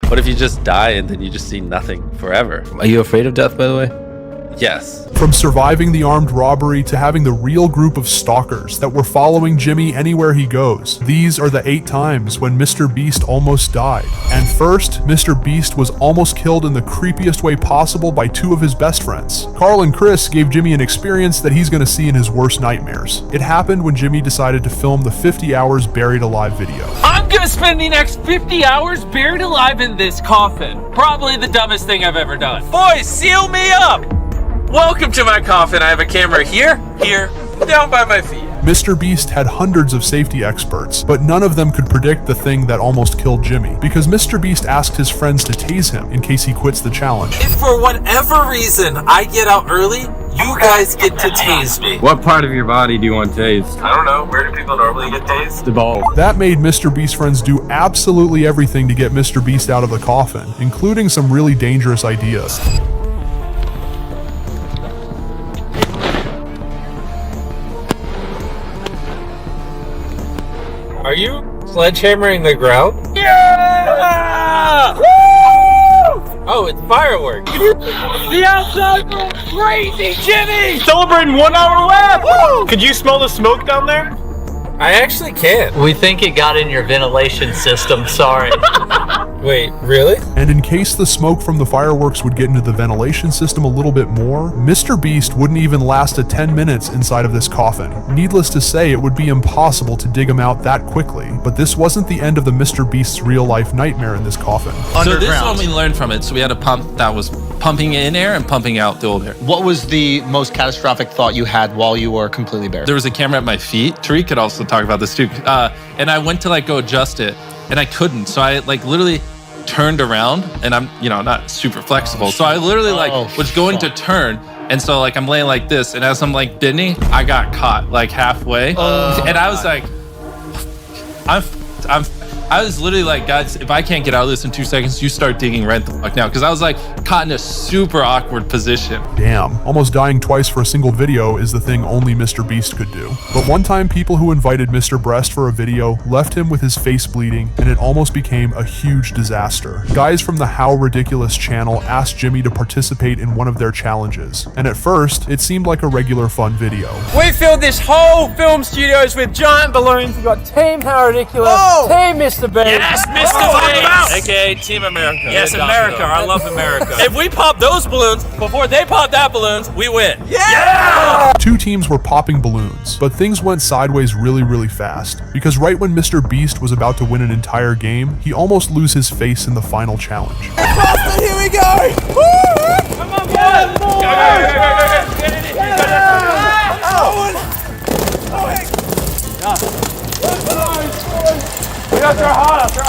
What if you just die and then you just see nothing forever? Are you afraid of death, by the way? Yes. From surviving the armed robbery to having the real group of stalkers that were following Jimmy anywhere he goes. These are the 8 times when MrBeast almost died. And first, MrBeast was almost killed in the creepiest way possible by 2 of his best friends. Carl and Chris gave Jimmy an experience that he's gonna see in his worst nightmares. It happened when Jimmy decided to film the 50 hours buried alive video. I'm gonna spend the next 50 hours buried alive in this coffin. Probably the dumbest thing I've ever done. Boys, seal me up! Welcome to my coffin. I have a camera here, down by my feet. MrBeast had hundreds of safety experts, but none of them could predict the thing that almost killed Jimmy, because MrBeast asked his friends to tase him in case he quits the challenge. If for whatever reason I get out early, you guys get to tase me. What part of your body do you want tased? I don't know. Where do people normally get tased? The ball. That made MrBeast's friends do absolutely everything to get MrBeast out of the coffin, including some really dangerous ideas. Are you sledgehammering the ground? Yeah! Woo! Oh, it's fireworks. The outside goes crazy, Jimmy! Celebrating 1 hour left! Woo! Could you smell the smoke down there? I actually can't. We think it got in your ventilation system, sorry. Wait, really? And in case the smoke from the fireworks would get into the ventilation system a little bit more, MrBeast wouldn't even last 10 minutes inside of this coffin. Needless to say, it would be impossible to dig him out that quickly, but this wasn't the end of the MrBeast's real-life nightmare in this coffin. So this is what we learned from it. So we had a pump that was pumping in air and pumping out the old air. What was the most catastrophic thought you had while you were completely buried? There was a camera at my feet. Tariq could also talk about this too. And I went to like go adjust it and I couldn't. So I like literally turned around, and I'm, you know, not super flexible. So I literally like was going to turn. And so like I'm laying like this, and as I'm like bending, I got caught like halfway. And I was like, I was literally like, guys, if I can't get out of this in 2 seconds, you start digging right the fuck now. Because I was like caught in a super awkward position. Damn, almost dying twice for a single video is the thing only MrBeast could do. But one time, people who invited Mr. Breast for a video left him with his face bleeding, and it almost became a huge disaster. Guys from the How Ridiculous channel asked Jimmy to participate in one of their challenges. And at first, it seemed like a regular fun video. We filled this whole film studios with giant balloons. We've got Team How Ridiculous, Team MrBeast. Yes, MrBeast! AKA Team America. Yes, America. I love America. If we pop those balloons before they pop that balloons, we win. Yeah! 2 teams were popping balloons, but things went sideways really fast. Because right when MrBeast was about to win an entire game, he almost lose his face in the final challenge. Here we go! Woo! Come on, boys! We got to throw harder,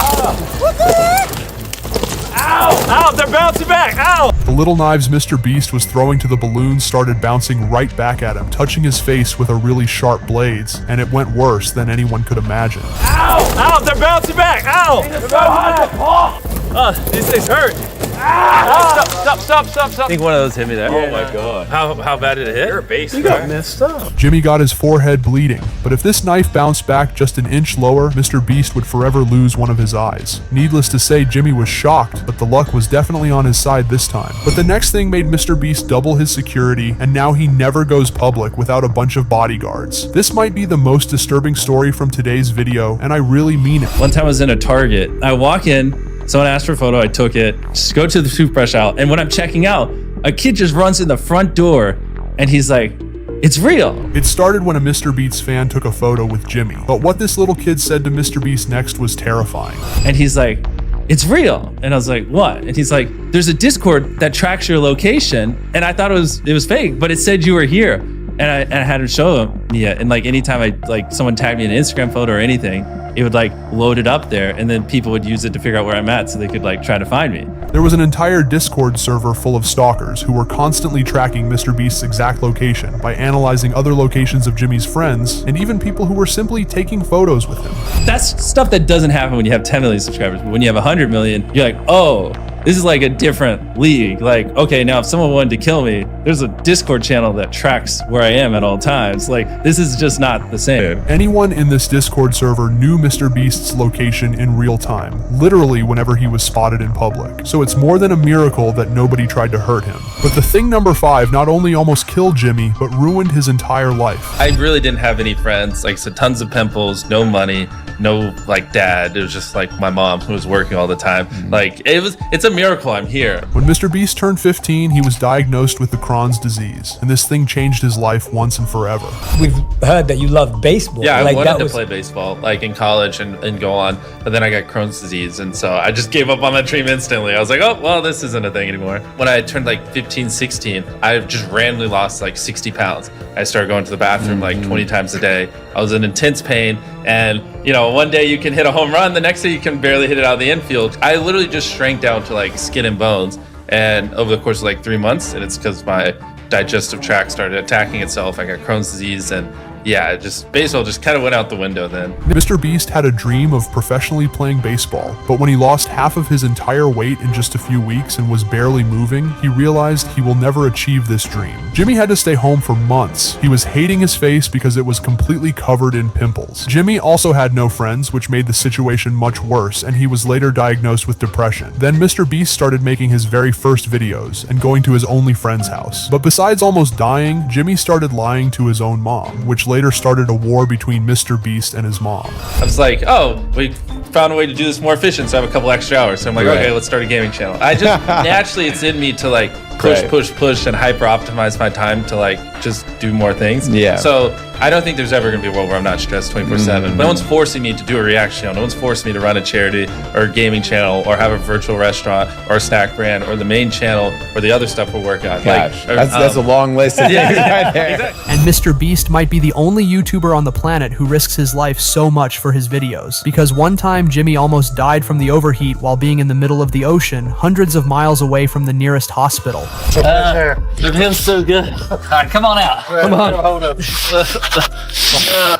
Ow! Ow, they're bouncing back, ow! The little knives MrBeast was throwing to the balloons started bouncing right back at him, touching his face with a really sharp blades, and it went worse than anyone could imagine. Ow! Ow, they're bouncing back, ow! They're so hard. These things hurt. Stop. I think one of those hit me there. Oh my god. How bad did it hit? You're a beast. You got messed up. Jimmy got his forehead bleeding, but if this knife bounced back just an inch lower, MrBeast would forever lose one of his eyes. Needless to say, Jimmy was shocked, but the luck was definitely on his side this time. But the next thing made MrBeast double his security, and now he never goes public without a bunch of bodyguards. This might be the most disturbing story from today's video, and I really mean it. One time I was in a Target. I walk in, someone asked for a photo, I took it, just go to the toothbrush aisle, and when I'm checking out, a kid just runs in the front door, and he's like, it's real. It started when a MrBeast fan took a photo with Jimmy, but what this little kid said to MrBeast next was terrifying. And he's like, it's real. And I was like, what? And he's like, there's a Discord that tracks your location, and I thought it was fake, but it said you were here. And I hadn't shown him yet. And like anytime someone tagged me in an Instagram photo or anything, it would like load it up there, and then people would use it to figure out where I'm at so they could like try to find me. There was an entire Discord server full of stalkers who were constantly tracking MrBeast's exact location by analyzing other locations of Jimmy's friends, and even people who were simply taking photos with him. That's stuff that doesn't happen when you have 10 million subscribers. But when you have 100 million, you're like, oh, this is like a different league. Like, okay, now if someone wanted to kill me, there's a Discord channel that tracks where I am at all times. Like, this is just not the same. Anyone in this Discord server knew MrBeast's location in real time, literally whenever he was spotted in public. So it's more than a miracle that nobody tried to hurt him. But the thing number 5 not only almost killed Jimmy, but ruined his entire life. I really didn't have any friends. Like I said, tons of pimples, no money, no like dad. It was just like my mom who was working all the time. Like it's a miracle I'm here. When MrBeast turned 15, he was diagnosed with the Crohn's disease, and this thing changed his life once and forever. We've heard that you love baseball. Yeah, like, I wanted to play baseball like in college and go on, but then I got Crohn's disease, and so I just gave up on that dream instantly. I was like, oh, well, this isn't a thing anymore. When I turned like 15, 16, I just randomly lost like 60 pounds. I started going to the bathroom like 20 times a day. I was in intense pain, and you know, one day you can hit a home run, the next day you can barely hit it out of the infield. I literally just shrank down to like skin and bones, and over the course of like 3 months, and it's because my digestive tract started attacking itself. I got Crohn's disease, and yeah, baseball just kind of went out the window then. MrBeast had a dream of professionally playing baseball, but when he lost half of his entire weight in just a few weeks and was barely moving, he realized he will never achieve this dream. Jimmy had to stay home for months. He was hating his face because it was completely covered in pimples. Jimmy also had no friends, which made the situation much worse, and he was later diagnosed with depression. Then MrBeast started making his very first videos and going to his only friend's house. But besides almost dying, Jimmy started lying to his own mom, which later started a war between MrBeast and his mom. I was like, oh, we found a way to do this more efficient, so I have a couple extra hours. So I'm like, okay, let's start a gaming channel. I just naturally, it's in me to like push and hyper optimize my time to like just do more things. Yeah. So I don't think there's ever gonna be a world where I'm not stressed 24/7. No one's forcing me to do a reaction channel. No one's forcing me to run a charity or a gaming channel or have a virtual restaurant or a snack brand or the main channel or the other stuff we're working on. Gosh, that's a long list of things right there. Exactly. And MrBeast might be the only YouTuber on the planet who risks his life so much for his videos. Because one time Jimmy almost died from the overheat while being in the middle of the ocean, hundreds of miles away from the nearest hospital. The feels so good. All right, come on out. Come on.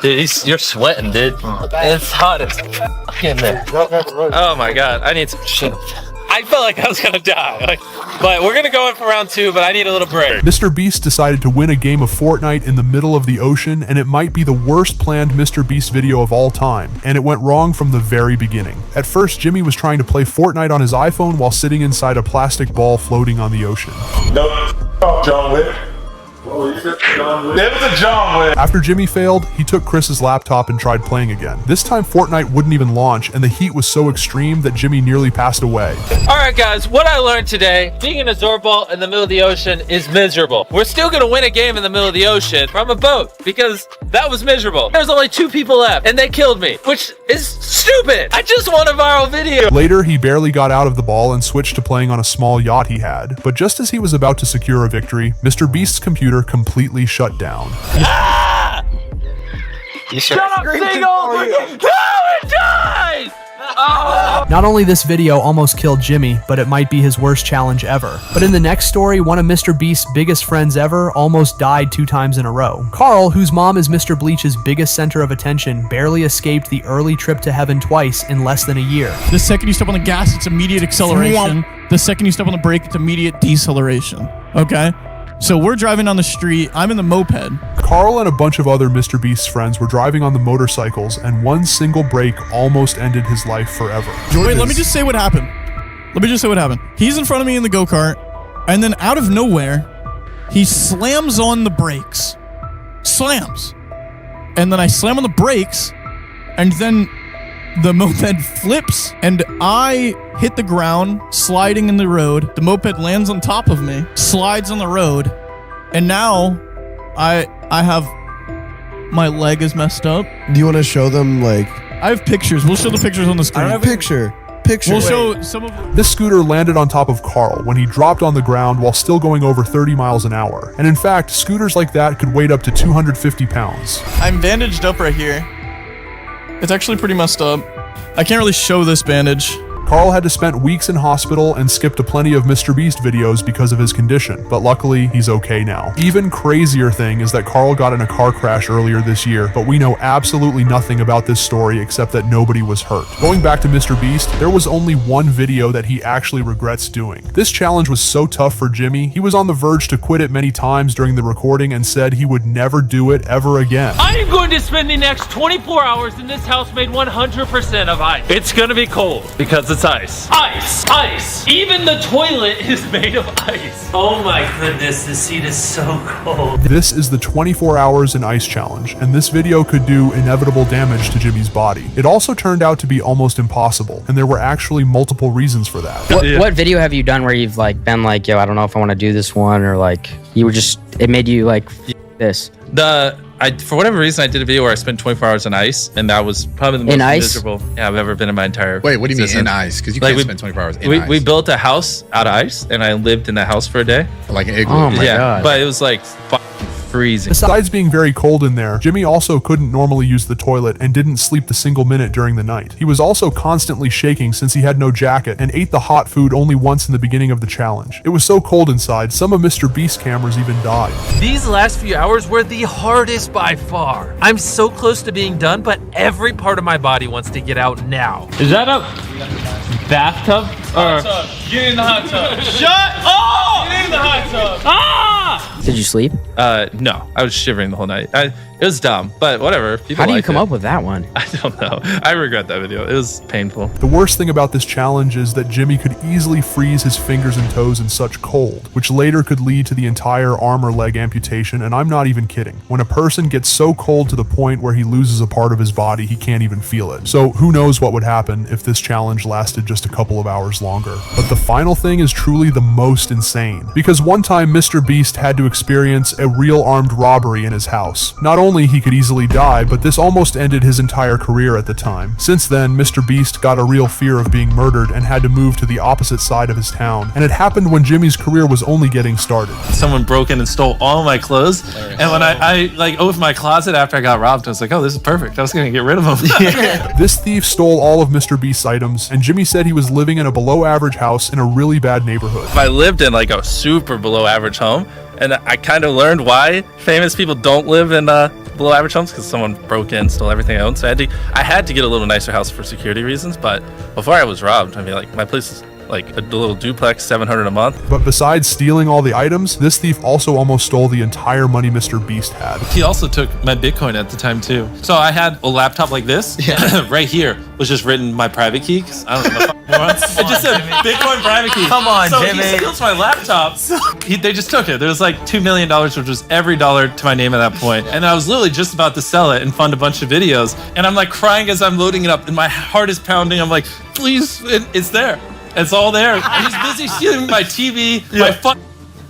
Dude, you're sweating, dude. It's hot as fuck in there. Oh my god, I need some shit. I felt like I was gonna die. But we're gonna go in for round 2, but I need a little break. MrBeast decided to win a game of Fortnite in the middle of the ocean, and it might be the worst planned MrBeast video of all time, and it went wrong from the very beginning. At first, Jimmy was trying to play Fortnite on his iPhone while sitting inside a plastic ball floating on the ocean. Nope. John Wick. There was a John Wick. After Jimmy failed, he took Chris's laptop and tried playing again. This time Fortnite wouldn't even launch, and the heat was so extreme that Jimmy nearly passed away. Alright guys, what I learned today, being in a Zorball in the middle of the ocean is miserable. We're still gonna win a game in the middle of the ocean from a boat, because that was miserable. There's only 2 people left, and they killed me, which is stupid. I just want a viral video. Later, he barely got out of the ball and switched to playing on a small yacht he had, but just as he was about to secure a victory, MrBeast's computer completely shut down. Ah! Shut up, Seagull! No, it died! Oh. Not only this video almost killed Jimmy, but it might be his worst challenge ever. But in the next story, one of MrBeast's biggest friends ever almost died 2 times in a row. Carl, whose mom is Mr. Bleach's biggest center of attention, barely escaped the early trip to heaven twice in less than a year. The second you step on the gas, it's immediate acceleration. The second you step on the brake, it's immediate deceleration. Okay? So we're driving down the street. I'm in the moped. Carl and a bunch of other MrBeast's friends were driving on the motorcycles, and one single break almost ended his life forever. Wait, let me just say what happened. He's in front of me in the go-kart, and then out of nowhere, he slams on the brakes. Slams. And then I slam on the brakes, and then the moped flips, and I hit the ground, sliding in the road. The moped lands on top of me, slides on the road, and now I have, my leg is messed up. Do you want to show them, like... I have pictures. We'll show the pictures on the screen. I have a picture. We'll show some of them. This scooter landed on top of Carl when he dropped on the ground while still going over 30 miles an hour. And in fact, scooters like that could weigh up to 250 pounds. I'm bandaged up right here. It's actually pretty messed up. I can't really show this bandage. Carl had to spend weeks in hospital and skipped plenty of MrBeast videos because of his condition, but luckily he's okay now. Even crazier thing is that Carl got in a car crash earlier this year, but we know absolutely nothing about this story except that nobody was hurt. Going back to MrBeast, there was only one video that he actually regrets doing. This challenge was so tough for Jimmy, he was on the verge to quit it many times during the recording and said he would never do it ever again. I am going to spend the next 24 hours in this house made 100% of ice. It's gonna be cold because it's ice. Ice! Ice! Even the toilet is made of ice. Oh my goodness, this seat is so cold. This is the 24 hours in ice challenge, and this video could do inevitable damage to Jimmy's body. It also turned out to be almost impossible, and there were actually multiple reasons for that. What video have you done where you've like been like, yo, I don't know if I want to do this one, or like you were just, it made you like this? For whatever reason, I did a video where I spent 24 hours on ice, and that was probably the most miserable I've ever been in my entire Wait, what do you mean in existence. ice? Because you can't spend 24 hours in ice. We built a house out of ice, and I lived in that house for a day. Like an igloo. Oh my God. But it was like freezing. Besides being very cold in there, Jimmy also couldn't normally use the toilet and didn't sleep a single minute during the night. He was also constantly shaking since he had no jacket and ate the hot food only once in the beginning of the challenge. It was so cold inside, some of MrBeast's cameras even died. These last few hours were the hardest by far. I'm so close to being done, but every part of my body wants to get out now. Is that a bathtub? Or Get in the hot tub. Shut up! Get in the hot tub. ah! Did you sleep? No, I was shivering the whole night. It was dumb, but whatever. People How do you liked come it. up with that one? I don't know. I regret that video. It was painful. The worst thing about this challenge is that Jimmy could easily freeze his fingers and toes in such cold, which later could lead to the entire arm or leg amputation, and I'm not even kidding. When a person gets so cold to the point where he loses a part of his body, he can't even feel it. So who knows what would happen if this challenge lasted just a couple of hours longer. But the final thing is truly the most insane, because one time MrBeast had to experience a real armed robbery in his house. Not only he could easily die, but this almost ended his entire career at the time. Since then, MrBeast got a real fear of being murdered and had to move to the opposite side of his town. And it happened when Jimmy's career was only getting started. Someone broke in and stole all my clothes, and when I like opened my closet after I got robbed, I was like, oh, this is perfect. I was gonna get rid of them. This thief stole all of MrBeast's items, and Jimmy said he was living in a below average house in a really bad neighborhood. I lived in like a super below average home, and I kind of learned why famous people don't live in below average homes, because someone broke in, stole everything I owned. So I had to get a little nicer house for security reasons. But before I was robbed, I mean, like my place is like a little duplex, $700 a month. But besides stealing all the items, this thief also almost stole the entire money MrBeast had. He also took my Bitcoin at the time too. So I had a laptop like this. Right here was just written my private key. 'Cause I don't know. It just said Bitcoin private key. Come on, so Jimmy. He steals my laptop. They just took it. There was like $2 million, which was every dollar to my name at that point. And I was literally just about to sell it and fund a bunch of videos. And I'm like crying as I'm loading it up, and my heart is pounding. I'm like, please, it's there. It's all there. He's busy stealing my TV, my fucking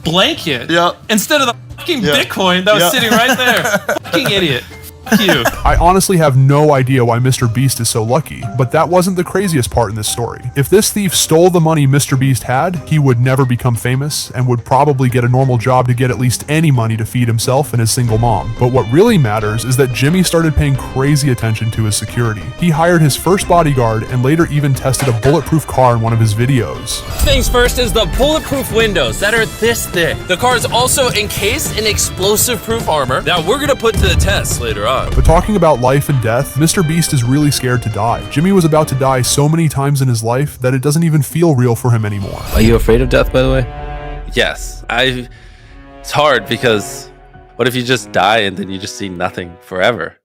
blanket, instead of the fucking Bitcoin that was sitting right there. Fucking idiot. Fuck you. I honestly have no idea why MrBeast is so lucky, but that wasn't the craziest part in this story. If this thief stole the money MrBeast had, he would never become famous and would probably get a normal job to get at least any money to feed himself and his single mom. But what really matters is that Jimmy started paying crazy attention to his security. He hired his first bodyguard and later even tested a bulletproof car in one of his videos. Things first is the bulletproof windows that are this thick. The car is also encased in explosive-proof armor that we're gonna put to the test later on. But talking about life and death, MrBeast is really scared to die. Jimmy was about to die so many times in his life that it doesn't even feel real for him anymore. Are you afraid of death, by the way? Yes. It's hard because what if you just die and then you just see nothing forever?